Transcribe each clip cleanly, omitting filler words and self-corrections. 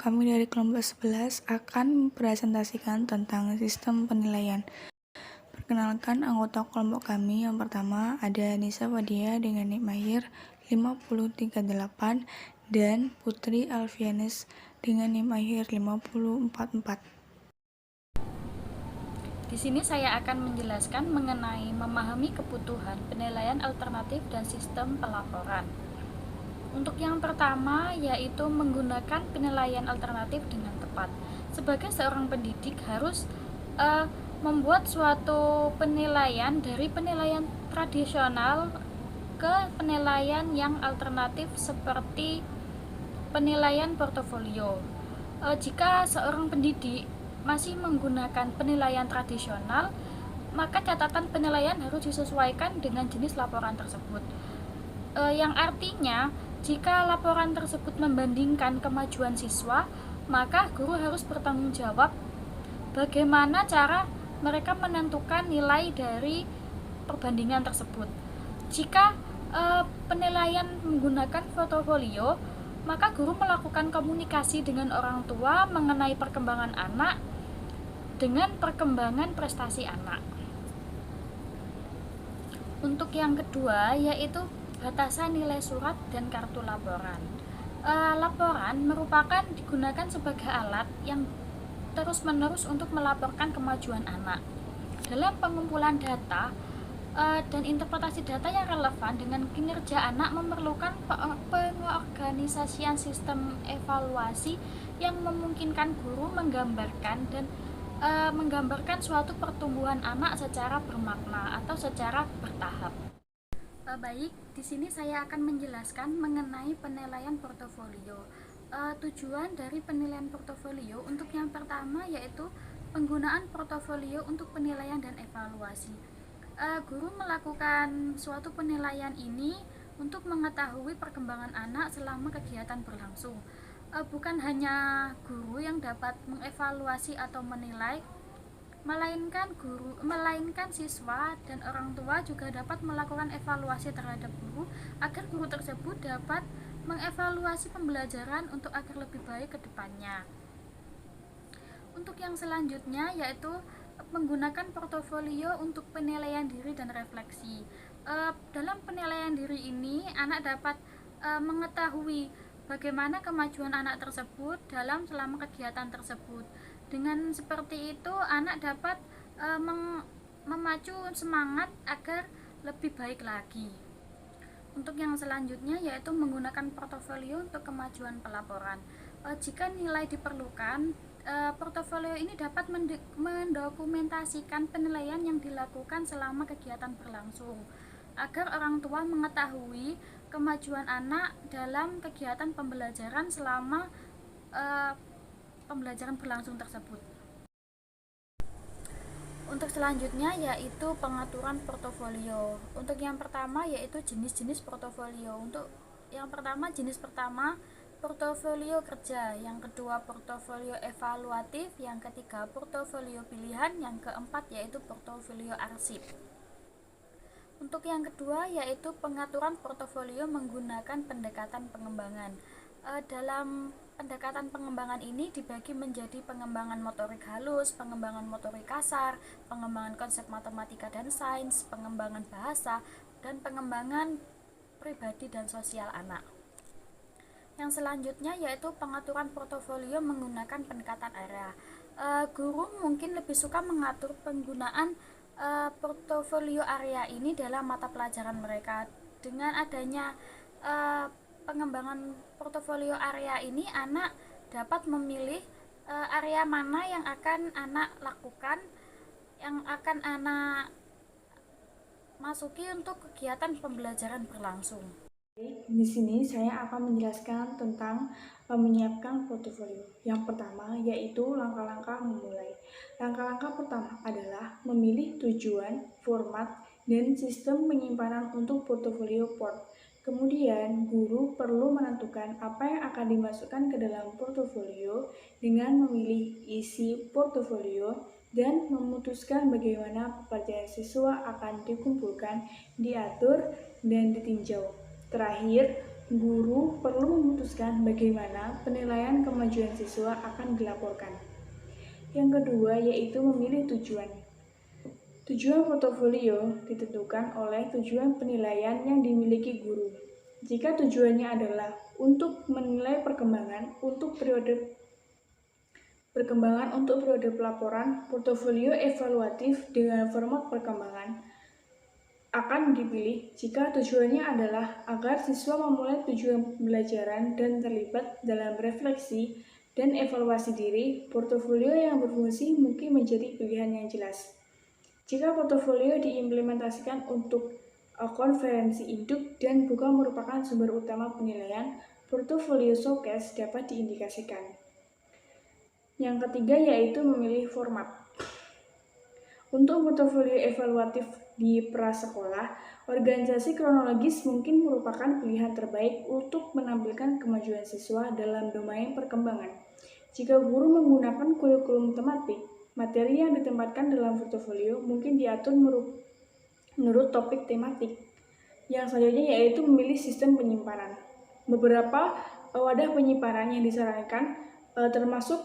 kami dari kelompok 11 akan mempresentasikan tentang sistem penilaian. Perkenalkan anggota kelompok kami. Yang pertama ada Nisa Wadia dengan nik mahir 5038 dan Putri Alfianis dengan nik mahir 5044. Di sini saya akan menjelaskan mengenai memahami kebutuhan penilaian alternatif dan sistem pelaporan. Untuk yang pertama yaitu menggunakan penilaian alternatif dengan tepat. Sebagai seorang pendidik harus membuat suatu penilaian dari penilaian tradisional ke penilaian yang alternatif seperti penilaian portofolio. Jika seorang pendidik masih menggunakan penilaian tradisional, maka catatan penilaian harus disesuaikan dengan jenis laporan tersebut. Yang artinya, jika laporan tersebut membandingkan kemajuan siswa, maka guru harus bertanggung jawab bagaimana cara mereka menentukan nilai dari perbandingan tersebut. Jika penilaian menggunakan portofolio, maka guru melakukan komunikasi dengan orang tua mengenai perkembangan anak dengan perkembangan prestasi anak. Untuk yang kedua yaitu batasan nilai surat dan kartu laporan. Laporan merupakan digunakan sebagai alat yang terus-menerus untuk melaporkan kemajuan anak. Dalam pengumpulan data dan interpretasi data yang relevan dengan kinerja anak memerlukan pengorganisasian sistem evaluasi yang memungkinkan guru menggambarkan suatu pertumbuhan anak secara bermakna atau secara bertahap. Baik, di sini saya akan menjelaskan mengenai penilaian portofolio. Tujuan dari penilaian portofolio untuk yang pertama yaitu penggunaan portofolio untuk penilaian dan evaluasi. Guru melakukan suatu penilaian ini untuk mengetahui perkembangan anak selama kegiatan berlangsung. Bukan hanya guru yang dapat mengevaluasi atau menilai, melainkan siswa dan orang tua juga dapat melakukan evaluasi terhadap guru agar guru tersebut dapat mengevaluasi pembelajaran untuk agar lebih baik ke depannya. Untuk yang selanjutnya yaitu menggunakan portofolio untuk penilaian diri dan refleksi. Dalam penilaian diri ini, anak dapat mengetahui bagaimana kemajuan anak tersebut selama kegiatan tersebut. Dengan seperti itu, anak dapat memacu semangat agar lebih baik lagi. Untuk yang selanjutnya yaitu menggunakan portofolio untuk kemajuan pelaporan. Jika nilai diperlukan, portofolio ini dapat mendokumentasikan penilaian yang dilakukan selama kegiatan berlangsung agar orang tua mengetahui kemajuan anak dalam kegiatan pembelajaran selama pembelajaran berlangsung tersebut. Untuk selanjutnya yaitu pengaturan portofolio. Untuk yang pertama yaitu jenis-jenis portofolio. Untuk yang pertama, jenis pertama portofolio kerja, yang kedua portofolio evaluatif, yang ketiga portofolio pilihan, yang keempat yaitu portofolio arsip. Untuk yang kedua yaitu pengaturan portofolio menggunakan pendekatan pengembangan. Dalam pendekatan pengembangan ini dibagi menjadi pengembangan motorik halus, pengembangan motorik kasar, pengembangan konsep matematika dan sains, pengembangan bahasa, dan pengembangan pribadi dan sosial anak. Yang selanjutnya yaitu pengaturan portofolio menggunakan pendekatan area. Guru mungkin lebih suka mengatur penggunaan portofolio area ini dalam mata pelajaran mereka. Dengan adanya pengembangan portofolio area ini, anak dapat memilih area mana yang akan anak lakukan, yang akan anak masuki untuk kegiatan pembelajaran berlangsung. Di sini saya akan menjelaskan tentang menyiapkan portofolio. Yang pertama yaitu langkah-langkah memulai. Langkah-langkah pertama adalah memilih tujuan, format, dan sistem penyimpanan untuk portofolio port. Kemudian, guru perlu menentukan apa yang akan dimasukkan ke dalam portofolio dengan memilih isi portofolio dan memutuskan bagaimana pekerjaan siswa akan dikumpulkan, diatur, dan ditinjau. Terakhir, guru perlu memutuskan bagaimana penilaian kemajuan siswa akan dilaporkan. Yang kedua yaitu memilih tujuan. Tujuan portofolio ditentukan oleh tujuan penilaian yang dimiliki guru. Jika tujuannya adalah untuk menilai perkembangan untuk periode pelaporan, portofolio evaluatif dengan format perkembangan akan dipilih jika tujuannya adalah agar siswa memulai tujuan pembelajaran dan terlibat dalam refleksi dan evaluasi diri. Portofolio yang berfungsi mungkin menjadi pilihan yang jelas. Jika portofolio diimplementasikan untuk konferensi induk dan bukan merupakan sumber utama penilaian, portofolio showcase dapat diindikasikan. Yang ketiga yaitu memilih format. Untuk portofolio evaluatif di prasekolah, organisasi kronologis mungkin merupakan pilihan terbaik untuk menampilkan kemajuan siswa dalam domain perkembangan. Jika guru menggunakan kurikulum tematik, materi yang ditempatkan dalam portofolio mungkin diatur menurut topik tematik. Yang selanjutnya yaitu memilih sistem penyimpanan. Beberapa wadah penyimpanan yang disarankan termasuk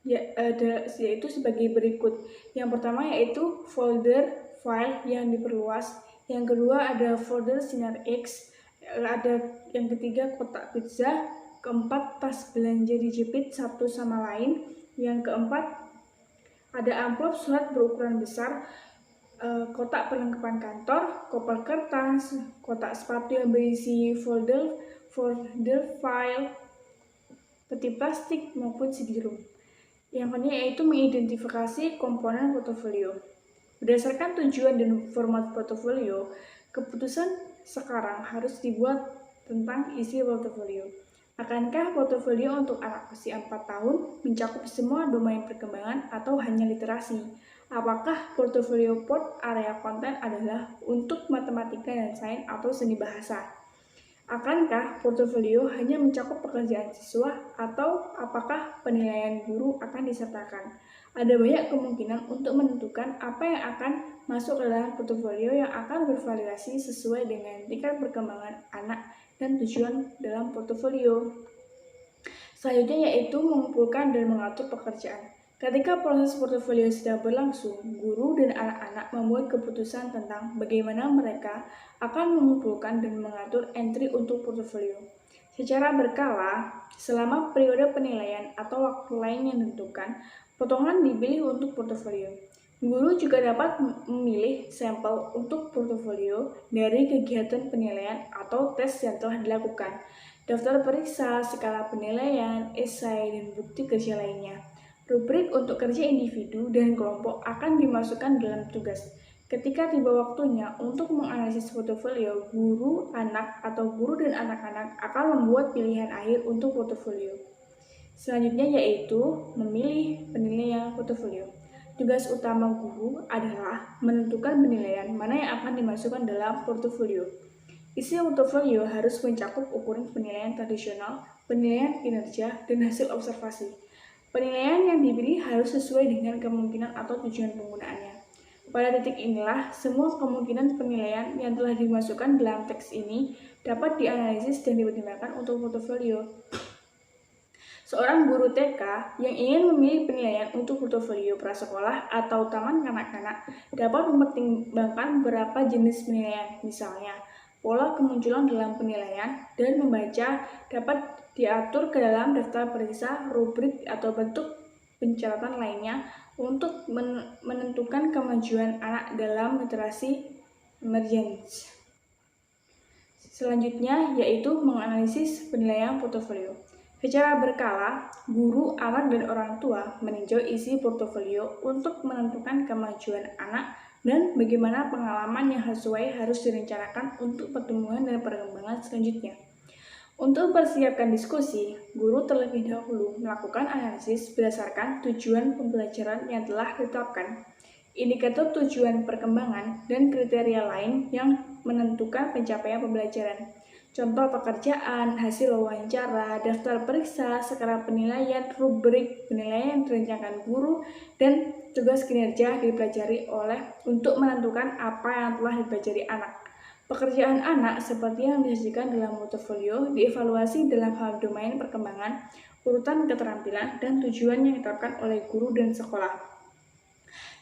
yaitu sebagai berikut. Yang pertama yaitu folder file yang diperluas. Yang kedua ada folder Sinar X. Ada yang ketiga kotak pizza. Keempat tas belanja dijepit satu sama lain. Yang keempat ada amplop surat berukuran besar, kotak perlengkapan kantor, koper kertas, kotak sepatu yang berisi folder file, peti plastik maupun CD-ROM. Yang kedua yaitu mengidentifikasi komponen portofolio. Berdasarkan tujuan dan format portofolio, keputusan sekarang harus dibuat tentang isi portofolio. Akankah portofolio untuk anak usia 4 tahun mencakup semua domain perkembangan atau hanya literasi? Apakah portofolio port area konten adalah untuk matematika dan sains atau seni bahasa? Akankah portofolio hanya mencakup pekerjaan siswa atau apakah penilaian guru akan disertakan? Ada banyak kemungkinan untuk menentukan apa yang akan masuk ke dalam portofolio yang akan bervariasi sesuai dengan tingkat perkembangan anak dan tujuan dalam portofolio. Selanjutnya yaitu mengumpulkan dan mengatur pekerjaan. Ketika proses portofolio sedang berlangsung, guru dan anak-anak membuat keputusan tentang bagaimana mereka akan mengumpulkan dan mengatur entry untuk portofolio. Secara berkala, selama periode penilaian atau waktu lain yang ditentukan, potongan dipilih untuk portofolio. Guru juga dapat memilih sampel untuk portofolio dari kegiatan penilaian atau tes yang telah dilakukan, daftar periksa, skala penilaian, esai, dan bukti kerja lainnya. Rubrik untuk kerja individu dan kelompok akan dimasukkan dalam tugas. Ketika tiba waktunya untuk menganalisis portofolio, guru, anak, atau guru dan anak-anak akan membuat pilihan akhir untuk portofolio. Selanjutnya yaitu memilih penilaian portofolio. Tugas utama guru adalah menentukan penilaian mana yang akan dimasukkan dalam portofolio. Isi portofolio harus mencakup ukuran penilaian tradisional, penilaian kinerja, dan hasil observasi. Penilaian yang dipilih harus sesuai dengan kemungkinan atau tujuan penggunaannya. Pada titik inilah, semua kemungkinan penilaian yang telah dimasukkan dalam teks ini dapat dianalisis dan dipertimbangkan untuk portofolio. Seorang guru TK yang ingin memilih penilaian untuk portofolio prasekolah atau taman kanak-kanak dapat mempertimbangkan beberapa jenis penilaian, misalnya pola kemunculan dalam penilaian dan membaca dapat diatur ke dalam daftar periksa, rubrik, atau bentuk pencatatan lainnya untuk menentukan kemajuan anak dalam literasi emergence. Selanjutnya yaitu menganalisis penilaian portofolio. Secara berkala, guru, anak, dan orang tua meninjau isi portofolio untuk menentukan kemajuan anak dan bagaimana pengalaman yang sesuai harus direncanakan untuk pertumbuhan dan perkembangan selanjutnya. Untuk mempersiapkan diskusi, guru terlebih dahulu melakukan analisis berdasarkan tujuan pembelajaran yang telah ditetapkan, indikator tujuan perkembangan, dan kriteria lain yang menentukan pencapaian pembelajaran. Contoh pekerjaan, hasil wawancara, daftar periksa, skala penilaian, rubrik penilaian yang direncanakan guru, dan tugas kinerja dipelajari oleh untuk menentukan apa yang telah dipelajari anak. Pekerjaan anak seperti yang disajikan dalam portofolio dievaluasi dalam hal domain perkembangan, urutan keterampilan, dan tujuan yang ditetapkan oleh guru dan sekolah.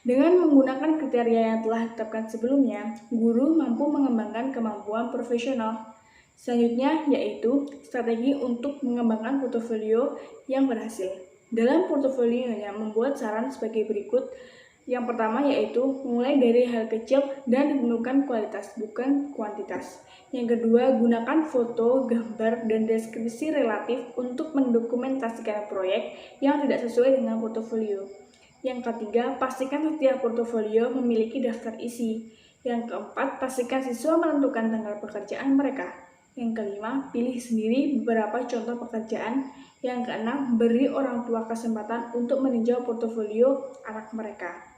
Dengan menggunakan kriteria yang telah ditetapkan sebelumnya, guru mampu mengembangkan kemampuan profesional. Selanjutnya yaitu strategi untuk mengembangkan portofolio yang berhasil. Dalam portofolionya membuat saran sebagai berikut. Yang pertama yaitu mulai dari hal kecil dan ditentukan kualitas, bukan kuantitas. Yang kedua, gunakan foto, gambar, dan deskripsi relatif untuk mendokumentasikan proyek yang tidak sesuai dengan portofolio. Yang ketiga, pastikan setiap portofolio memiliki daftar isi. Yang keempat, pastikan siswa menentukan tanggal pekerjaan mereka. Yang kelima, pilih sendiri beberapa contoh pekerjaan. Yang keenam, beri orang tua kesempatan untuk meninjau portofolio anak mereka.